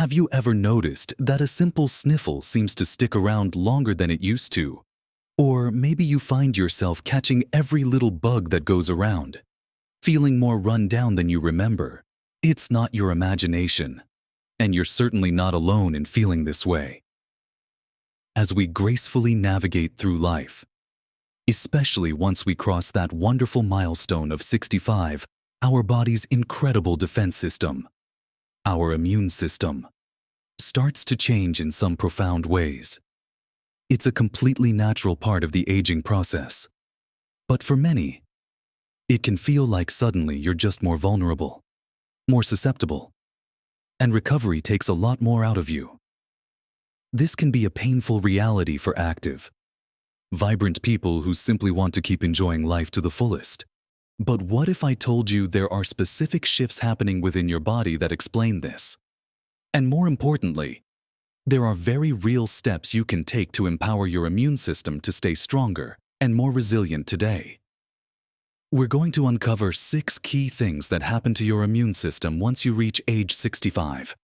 Have you ever noticed that a simple sniffle seems to stick around longer than it used to? Or maybe you find yourself catching every little bug that goes around, feeling more run down than you remember. It's not your imagination, and you're certainly not alone in feeling this way. As we gracefully navigate through life, especially once we cross that wonderful milestone of 65, our body's incredible defense system, our immune system, starts to change in some profound ways. It's a completely natural part of the aging process. But for many, it can feel like suddenly you're just more vulnerable, more susceptible, and recovery takes a lot more out of you. This can be a painful reality for active, vibrant people who simply want to keep enjoying life to the fullest. But what if I told you there are specific shifts happening within your body that explain this? And more importantly, there are very real steps you can take to empower your immune system to stay stronger and more resilient today. We're going to uncover 6 key things that happen to your immune system once you reach age 65.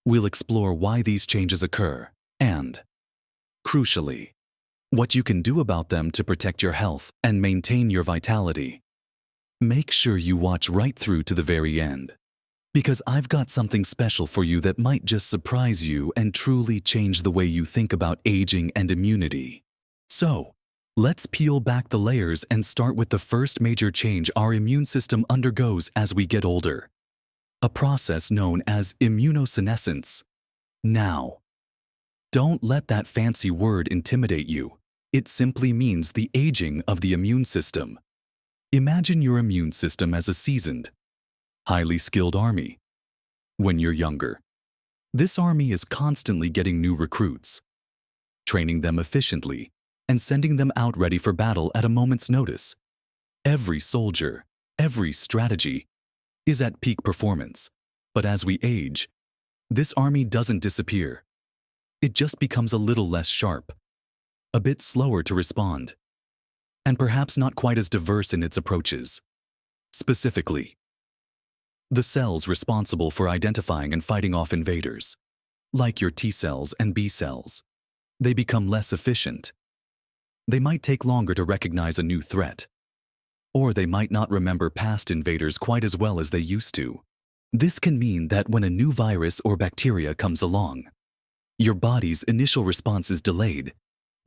We'll explore why these changes occur and, crucially, what you can do about them to protect your health and maintain your vitality. Make sure you watch right through to the very end, because I've got something special for you that might just surprise you and truly change the way you think about aging and immunity. So, let's peel back the layers and start with the first major change our immune system undergoes as we get older, a process known as immunosenescence. Now, don't let that fancy word intimidate you. It simply means the aging of the immune system. Imagine your immune system as a seasoned, highly skilled army. When you're younger, this army is constantly getting new recruits, training them efficiently, and sending them out ready for battle at a moment's notice. Every soldier, every strategy is at peak performance. But as we age, this army doesn't disappear. It just becomes a little less sharp, a bit slower to respond, and perhaps not quite as diverse in its approaches. Specifically, the cells responsible for identifying and fighting off invaders, like your T cells and B cells, they become less efficient. They might take longer to recognize a new threat, or they might not remember past invaders quite as well as they used to. This can mean that when a new virus or bacteria comes along, your body's initial response is delayed,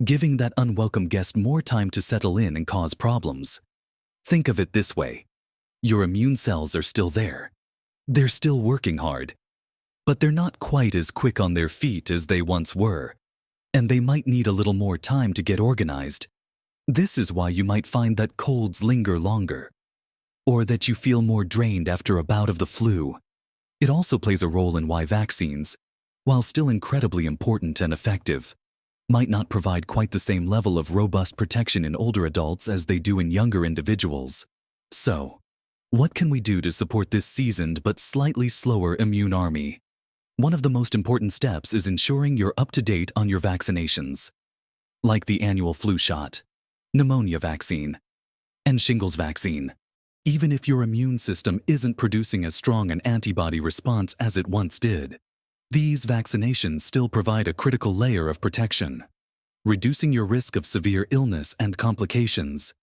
giving that unwelcome guest more time to settle in and cause problems. Think of it this way. Your immune cells are still there. They're still working hard, but they're not quite as quick on their feet as they once were, and they might need a little more time to get organized. This is why you might find that colds linger longer, or that you feel more drained after a bout of the flu. It also plays a role in why vaccines, while still incredibly important and effective, might not provide quite the same level of robust protection in older adults as they do in younger individuals. So, what can we do to support this seasoned but slightly slower immune army? One of the most important steps is ensuring you're up to date on your vaccinations, like the annual flu shot, pneumonia vaccine, and shingles vaccine. Even if your immune system isn't producing as strong an antibody response as it once did, these vaccinations still provide a critical layer of protection, reducing your risk of severe illness and complications.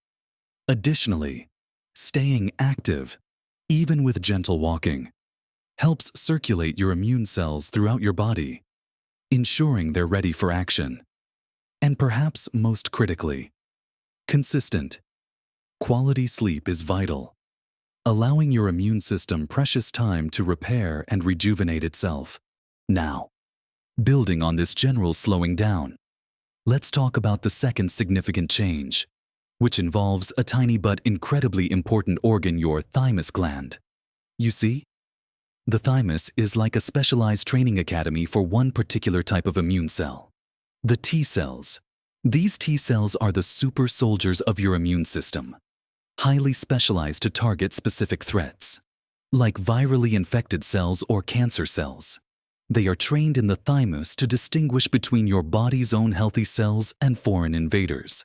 Additionally, staying active, even with gentle walking, helps circulate your immune cells throughout your body, ensuring they're ready for action. And perhaps most critically, consistent, quality sleep is vital, allowing your immune system precious time to repair and rejuvenate itself. Now, building on this general slowing down, let's talk about the second significant change, which involves a tiny but incredibly important organ, your thymus gland. You see, the thymus is like a specialized training academy for one particular type of immune cell, the T cells. These T cells are the super soldiers of your immune system, highly specialized to target specific threats, like virally infected cells or cancer cells. They are trained in the thymus to distinguish between your body's own healthy cells and foreign invaders.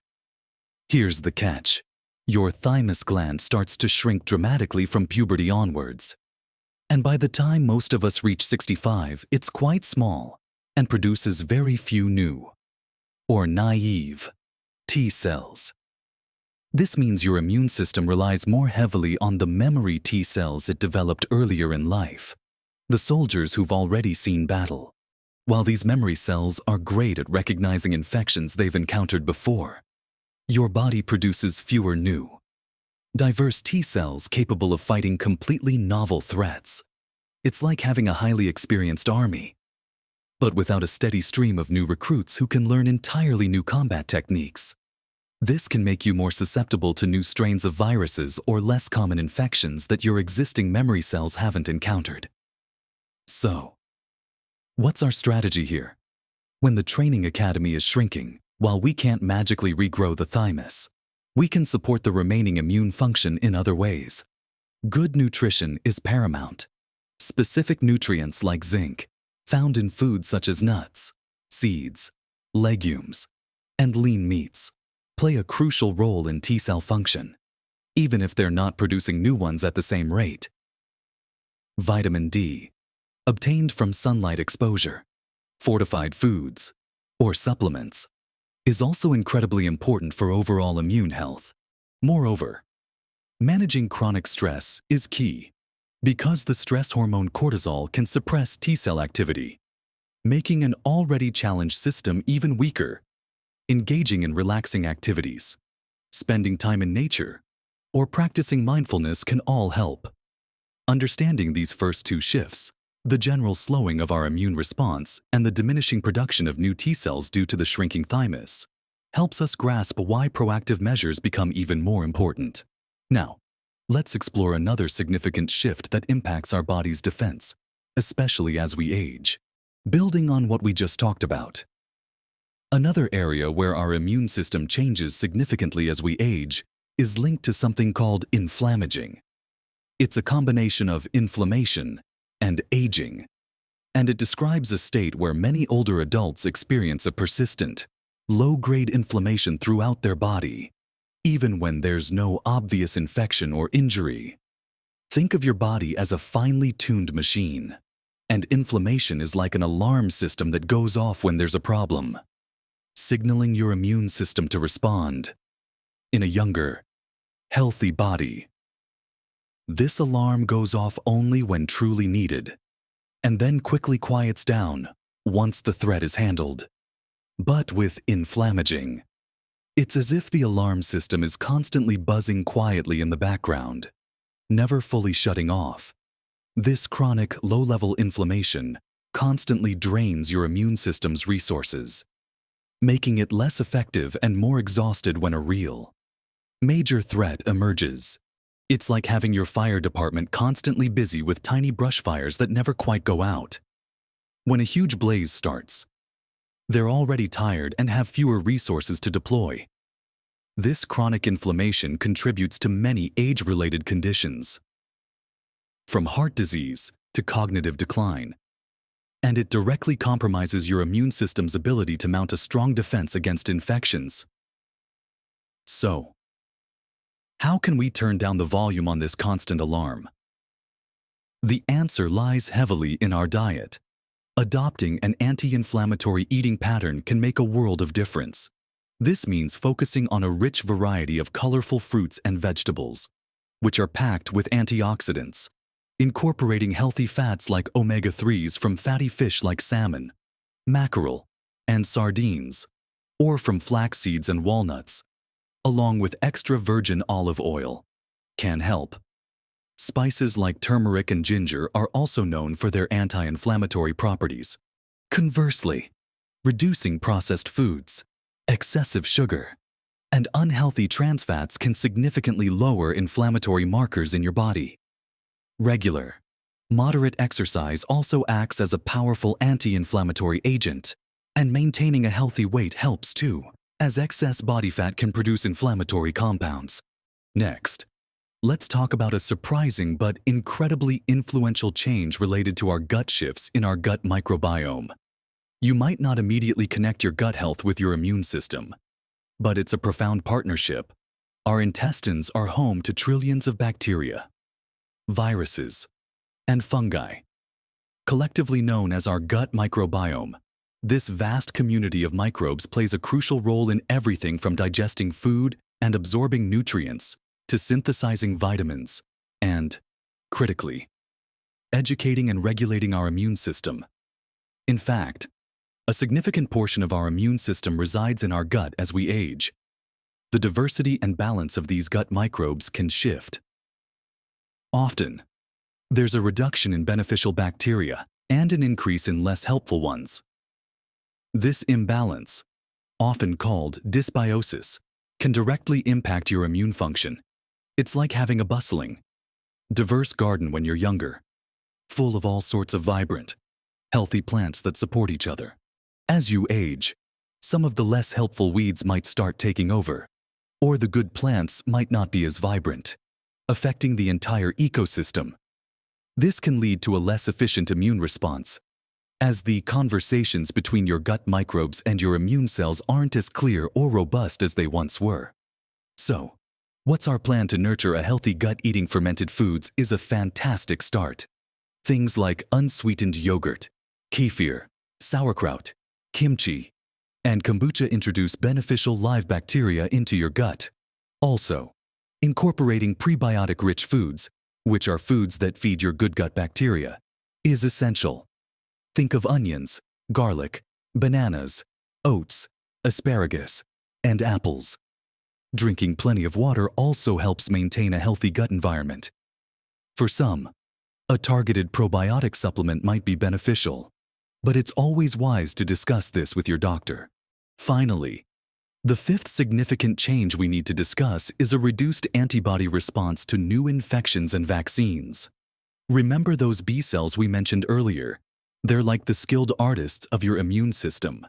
Here's the catch. Your thymus gland starts to shrink dramatically from puberty onwards. And by the time most of us reach 65, it's quite small and produces very few new, or naive, T cells. This means your immune system relies more heavily on the memory T cells it developed earlier in life, the soldiers who've already seen battle. While these memory cells are great at recognizing infections they've encountered before, your body produces fewer new, diverse T cells capable of fighting completely novel threats. It's like having a highly experienced army, but without a steady stream of new recruits who can learn entirely new combat techniques. This can make you more susceptible to new strains of viruses or less common infections that your existing memory cells haven't encountered. So, what's our strategy here? When the training academy is shrinking, while we can't magically regrow the thymus, we can support the remaining immune function in other ways. Good nutrition is paramount. Specific nutrients like zinc, found in foods such as nuts, seeds, legumes, and lean meats, play a crucial role in T cell function, even if they're not producing new ones at the same rate. Vitamin D, obtained from sunlight exposure, fortified foods, or supplements, is also incredibly important for overall immune health. Moreover, managing chronic stress is key because the stress hormone cortisol can suppress T cell activity, making an already challenged system even weaker. Engaging in relaxing activities, spending time in nature, or practicing mindfulness can all help. Understanding these first two shifts, the general slowing of our immune response and the diminishing production of new T cells due to the shrinking thymus, helps us grasp why proactive measures become even more important. Now, let's explore another significant shift that impacts our body's defense, especially as we age. Building on what we just talked about, another area where our immune system changes significantly as we age is linked to something called inflammaging. It's a combination of inflammation and aging, and it describes a state where many older adults experience a persistent, low-grade inflammation throughout their body, even when there's no obvious infection or injury. Think of your body as a finely tuned machine, and inflammation is like an alarm system that goes off when there's a problem, signaling your immune system to respond. In a younger, healthy body, this alarm goes off only when truly needed, and then quickly quiets down once the threat is handled. But with inflammaging, it's as if the alarm system is constantly buzzing quietly in the background, never fully shutting off. This chronic, low-level inflammation constantly drains your immune system's resources, making it less effective and more exhausted when a real, major threat emerges. It's like having your fire department constantly busy with tiny brush fires that never quite go out. When a huge blaze starts, they're already tired and have fewer resources to deploy. This chronic inflammation contributes to many age-related conditions, from heart disease to cognitive decline, and it directly compromises your immune system's ability to mount a strong defense against infections. So, how can we turn down the volume on this constant alarm? The answer lies heavily in our diet. Adopting an anti-inflammatory eating pattern can make a world of difference. This means focusing on a rich variety of colorful fruits and vegetables, which are packed with antioxidants, incorporating healthy fats like omega-3s from fatty fish like salmon, mackerel, and sardines, or from flax seeds and walnuts, along with extra virgin olive oil, can help. Spices like turmeric and ginger are also known for their anti-inflammatory properties. Conversely, reducing processed foods, excessive sugar, and unhealthy trans fats can significantly lower inflammatory markers in your body. Regular, moderate exercise also acts as a powerful anti-inflammatory agent, and maintaining a healthy weight helps too, as excess body fat can produce inflammatory compounds. Next, let's talk about a surprising but incredibly influential change related to our gut shifts in our gut microbiome. You might not immediately connect your gut health with your immune system, but it's a profound partnership. Our intestines are home to trillions of bacteria, viruses, and fungi. Collectively known as our gut microbiome, this vast community of microbes plays a crucial role in everything from digesting food and absorbing nutrients to synthesizing vitamins and, critically, educating and regulating our immune system. In fact, a significant portion of our immune system resides in our gut as we age. The diversity and balance of these gut microbes can shift. Often, there's a reduction in beneficial bacteria and an increase in less helpful ones. This imbalance, often called dysbiosis, can directly impact your immune function. It's like having a bustling, diverse garden when you're younger, full of all sorts of vibrant, healthy plants that support each other. As you age, some of the less helpful weeds might start taking over, or the good plants might not be as vibrant, affecting the entire ecosystem. This can lead to a less efficient immune response, as the conversations between your gut microbes and your immune cells aren't as clear or robust as they once were. So, what's our plan to nurture a healthy gut? Eating fermented foods is a fantastic start. Things like unsweetened yogurt, kefir, sauerkraut, kimchi, and kombucha introduce beneficial live bacteria into your gut. Also, incorporating prebiotic-rich foods, which are foods that feed your good gut bacteria, is essential. Think of onions, garlic, bananas, oats, asparagus, and apples. Drinking plenty of water also helps maintain a healthy gut environment. For some, a targeted probiotic supplement might be beneficial, but it's always wise to discuss this with your doctor. Finally, the fifth significant change we need to discuss is a reduced antibody response to new infections and vaccines. Remember those B cells we mentioned earlier? They're like the skilled artists of your immune system,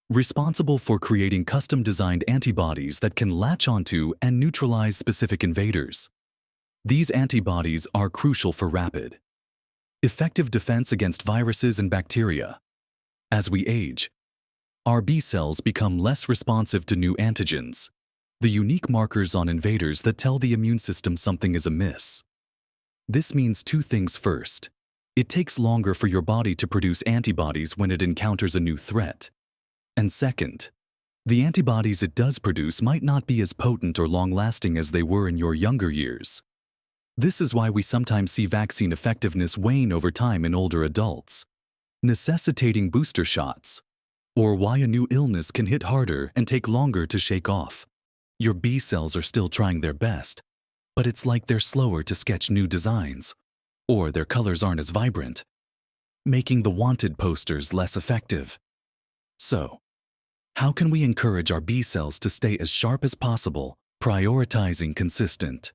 responsible for creating custom-designed antibodies that can latch onto and neutralize specific invaders. These antibodies are crucial for rapid, effective defense against viruses and bacteria. As we age, our B cells become less responsive to new antigens, the unique markers on invaders that tell the immune system something is amiss. This means two things. First, it takes longer for your body to produce antibodies when it encounters a new threat. And second, the antibodies it does produce might not be as potent or long-lasting as they were in your younger years. This is why we sometimes see vaccine effectiveness wane over time in older adults, necessitating booster shots, or why a new illness can hit harder and take longer to shake off. Your B cells are still trying their best, but it's like they're slower to sketch new designs, or their colors aren't as vibrant, making the wanted posters less effective. So, how can we encourage our B cells to stay as sharp as possible, prioritizing consistent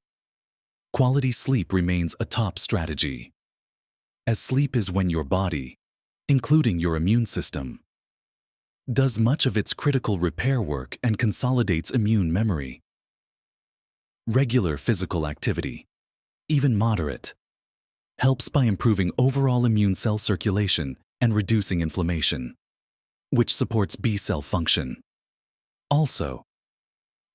quality sleep remains a top strategy, as sleep is when your body, including your immune system, does much of its critical repair work and consolidates immune memory. Regular physical activity, even moderate, helps by improving overall immune cell circulation and reducing inflammation, which supports B cell function. Also,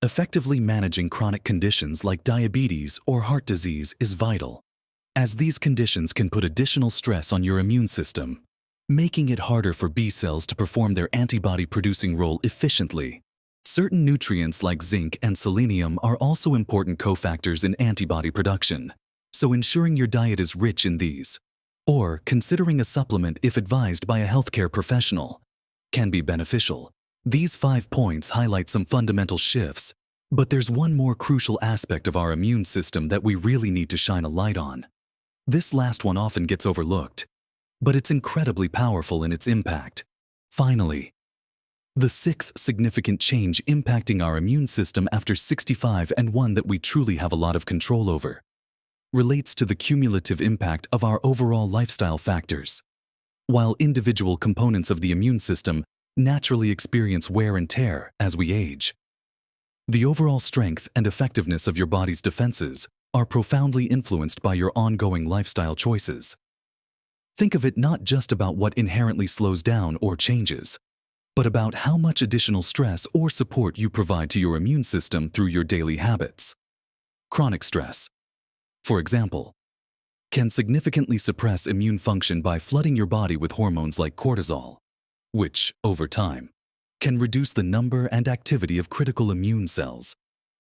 effectively managing chronic conditions like diabetes or heart disease is vital, as these conditions can put additional stress on your immune system, making it harder for B cells to perform their antibody-producing role efficiently. Certain nutrients like zinc and selenium are also important cofactors in antibody production, so ensuring your diet is rich in these, or considering a supplement if advised by a healthcare professional, can be beneficial. These 5 points highlight some fundamental shifts, but there's one more crucial aspect of our immune system that we really need to shine a light on. This last one often gets overlooked, but it's incredibly powerful in its impact. Finally, the sixth significant change impacting our immune system after 65, and one that we truly have a lot of control over, relates to the cumulative impact of our overall lifestyle factors. While individual components of the immune system naturally experience wear and tear as we age, the overall strength and effectiveness of your body's defenses are profoundly influenced by your ongoing lifestyle choices. Think of it not just about what inherently slows down or changes, but about how much additional stress or support you provide to your immune system through your daily habits. Chronic stress, for example, can significantly suppress immune function by flooding your body with hormones like cortisol, which, over time, can reduce the number and activity of critical immune cells.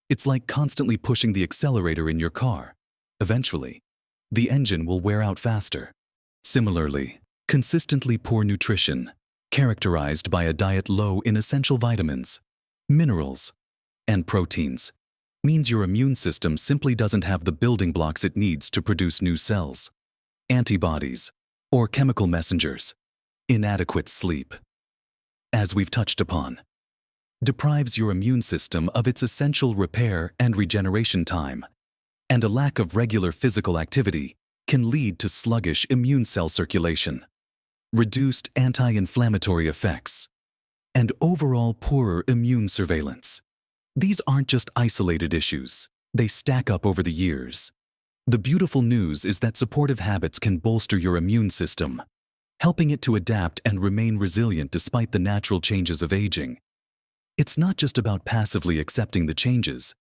It's like constantly pushing the accelerator in your car. Eventually, the engine will wear out faster. Similarly, consistently poor nutrition, characterized by a diet low in essential vitamins, minerals, and proteins, means your immune system simply doesn't have the building blocks it needs to produce new cells, antibodies, or chemical messengers. Inadequate sleep, as we've touched upon, deprives your immune system of its essential repair and regeneration time, and a lack of regular physical activity can lead to sluggish immune cell circulation, reduced anti-inflammatory effects, and overall poorer immune surveillance. These aren't just isolated issues. They stack up over the years. The beautiful news is that supportive habits can bolster your immune system, helping it to adapt and remain resilient despite the natural changes of aging. It's not just about passively accepting the changes.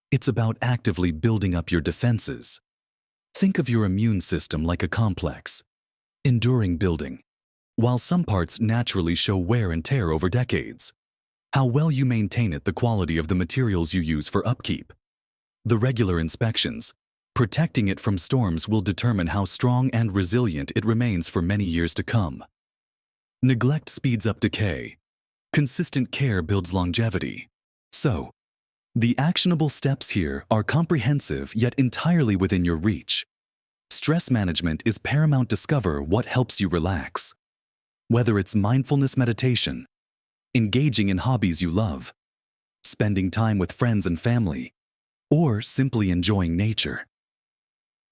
It's about actively building up your defenses. Think of your immune system like a complex, enduring building. While some parts naturally show wear and tear over decades, how well you maintain it, the quality of the materials you use for upkeep, the regular inspections, protecting it from storms will determine how strong and resilient it remains for many years to come. Neglect speeds up decay. Consistent care builds longevity. So, the actionable steps here are comprehensive yet entirely within your reach. Stress management is paramount. Discover what helps you relax. Whether it's mindfulness meditation, engaging in hobbies you love, spending time with friends and family, or simply enjoying nature.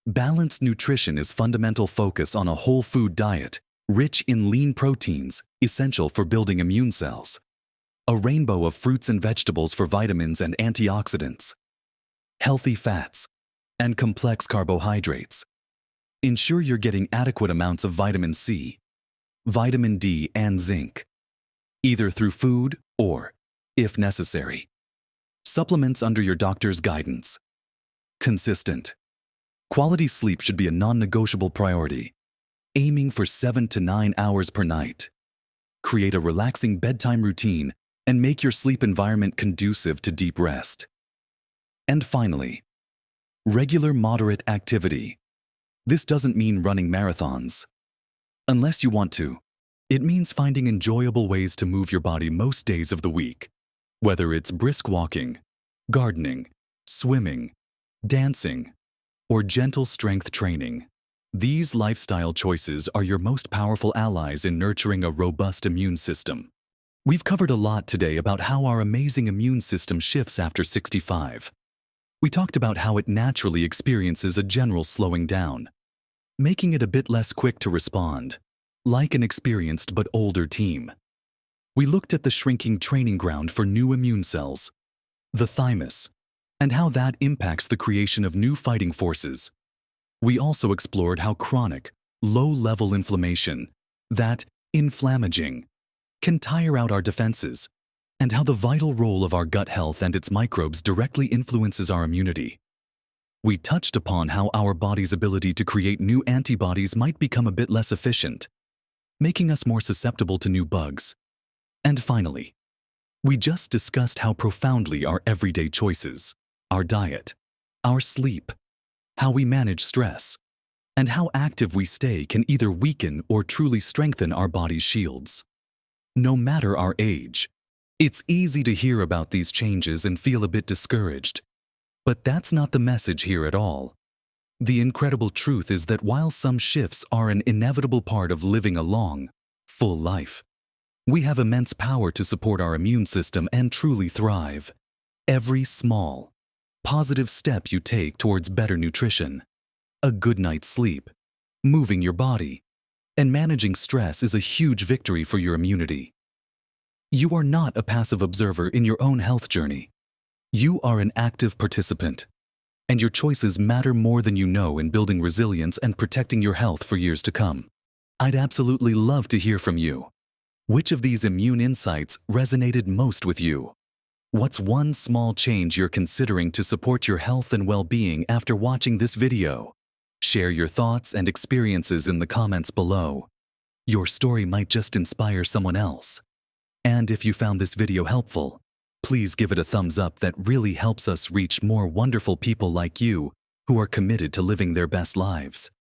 Balanced nutrition is fundamental. Focus on a whole food diet, rich in lean proteins, essential for building immune cells. A rainbow of fruits and vegetables for vitamins and antioxidants. Healthy fats and complex carbohydrates. Ensure you're getting adequate amounts of vitamin C, vitamin D, and zinc, either through food or, if necessary, supplements under your doctor's guidance. Consistent, quality sleep should be a non-negotiable priority, aiming for 7 to 9 hours per night. Create a relaxing bedtime routine and make your sleep environment conducive to deep rest. And finally, regular moderate activity. This doesn't mean running marathons. Unless you want to, it means finding enjoyable ways to move your body most days of the week. Whether it's brisk walking, gardening, swimming, dancing, or gentle strength training, these lifestyle choices are your most powerful allies in nurturing a robust immune system. We've covered a lot today about how our amazing immune system shifts after 65. We talked about how it naturally experiences a general slowing down, making it a bit less quick to respond, like an experienced but older team. We looked at the shrinking training ground for new immune cells, the thymus, and how that impacts the creation of new fighting forces. We also explored how chronic, low-level inflammation, that inflammaging, can tire out our defenses, and how the vital role of our gut health and its microbes directly influences our immunity. We touched upon how our body's ability to create new antibodies might become a bit less efficient, making us more susceptible to new bugs. And finally, we just discussed how profoundly our everyday choices, our diet, our sleep, how we manage stress, and how active we stay can either weaken or truly strengthen our body's shields. No matter our age, it's easy to hear about these changes and feel a bit discouraged. But that's not the message here at all. The incredible truth is that while some shifts are an inevitable part of living a long, full life, we have immense power to support our immune system and truly thrive. Every small, positive step you take towards better nutrition, a good night's sleep, moving your body, and managing stress is a huge victory for your immunity. You are not a passive observer in your own health journey. You are an active participant, and your choices matter more than you know in building resilience and protecting your health for years to come. I'd absolutely love to hear from you. Which of these immune insights resonated most with you? What's one small change you're considering to support your health and well-being after watching this video? Share your thoughts and experiences in the comments below. Your story might just inspire someone else. And if you found this video helpful, please give it a thumbs up. That really helps us reach more wonderful people like you who are committed to living their best lives.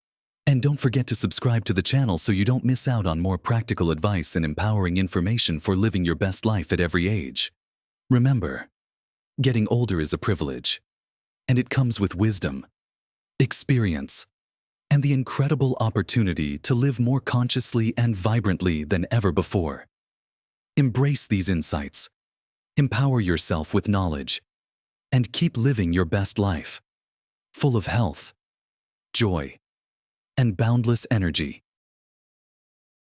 And don't forget to subscribe to the channel so you don't miss out on more practical advice and empowering information for living your best life at every age. Remember, getting older is a privilege, and it comes with wisdom, experience, and the incredible opportunity to live more consciously and vibrantly than ever before. Embrace these insights, empower yourself with knowledge, and keep living your best life, full of health, joy, and boundless energy.